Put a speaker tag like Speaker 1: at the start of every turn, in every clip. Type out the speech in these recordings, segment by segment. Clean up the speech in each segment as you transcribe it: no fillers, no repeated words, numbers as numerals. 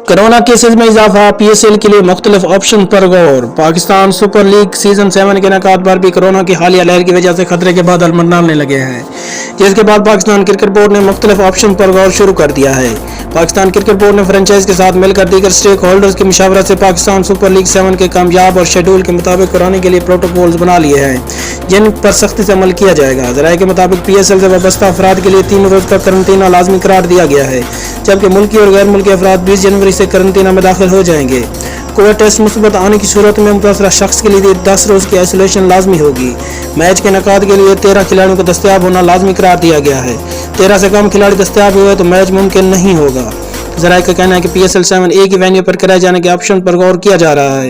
Speaker 1: Corona cases में इजाफा, PSL के लिए मुख्तलिफ ऑप्शन पर गौर। पाकिस्तान सुपर लीग सीजन 7 के इनेकाद पर भी कोरोना की हालिया लहर की वजह से खतरे के बादल मंडराने लगे हैं, जिसके बाद पाकिस्तान क्रिकेट बोर्ड ने मुख्तलिफ ऑप्शन पर गौर शुरू कर दिया है। पाकिस्तान क्रिकेट बोर्ड ने फ्रेंचाइज के साथ मिलकर दीगर स्टेक होल्डर्स की मशावरत से पाकिस्तान सुपर लीग 7 के कामयाब और शेड्यूल के मुताबिक कराने के लिए प्रोटोकॉल्स बना लिए हैं, जिन पर सख्ती से अमल किया जाएगा। ज़राए के मुताबिक पीएसएल से वाबस्ता अफराद के लिए 3 रोज का करंतना लाजमी करार दिया गया है, जबकि मुल्की और गैर मुल्की अफराद 20 जनवरी से करंतना में दाखिल हो जाएंगे। कोविड टेस्ट मुस्बत आने की सूरत में मुतासरा शख्स के लिए 10 रोज की आइसोलेशन लाजमी होगी। मैच के इनेकाद के लिए 13 खिलाड़ियों को दस्तयाब होना लाजमी करार दिया गया है। 13 से कम खिलाड़ी दस्तयाब हुए तो मैच मुमकिन नहीं होगा। ज़राए का कहना है कि पीएसएल 7 एक ही वेन्यू पर कराए जाने के ऑप्शन पर गौर किया जा रहा है।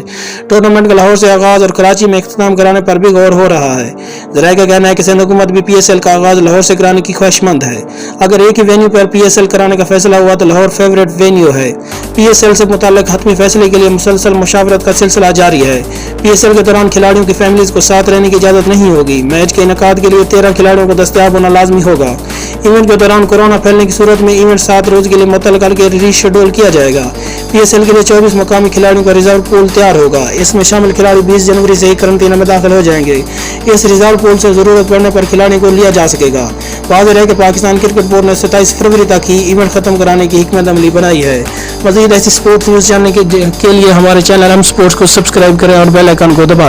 Speaker 1: टूर्नामेंट का लाहौर से आगाज और कराची में इख्तिताम कराने पर भी गौर हो रहा है। ज़राए का कहना है कि सिंध हुकूमत भी पीएसएल का आगाज लाहौर से कराने की ख्वाहिशमंद है। अगर एक ही वेन्यू पर पीएसएल कराने का फैसला हुआ तो लाहौर फेवरेट वेन्यू है। पीएसएल से मुताल्लिक हतमी फैसले के लिए मुसलसल मुशावरत का सिलसिला जारी है। पीएसएल के दौरान खिलाड़ियों की फैमिलीज को साथ रहने की इजाजत नहीं होगी। मैच के इनेकाद के लिए 13 खिलाड़ियों को दस्तयाब होना लाजमी होगा। इवेंट के दौरान कोरोना फैलने की सूरत में इवेंट 7 रोज के लिए मुअत्तल करके रीशेड्यूल किया जाएगा। पीएसएल के लिए 24 मुकामी खिलाड़ियों का रिजर्व पूल तैयार होगा। इसमें शामिल खिलाड़ी 20 जनवरी से ही करंतना में दाखिल हो जाएंगे। इस रिजर्व पूल से जरूरत पड़ने पर खिलाड़ियों को लिया जा सकेगा। वाज़ेह है कि पाकिस्तान क्रिकेट बोर्ड ने 27 फरवरी तक ही इवेंट खत्म कराने की हिकमत अमली बनाई है। मज़ीद ऐसी स्पोर्ट्स न्यूज़ जानने के लिए हमारे चैनल हम स्पोर्ट्स को सब्सक्राइब करें और बेल आइकन को दबाएं।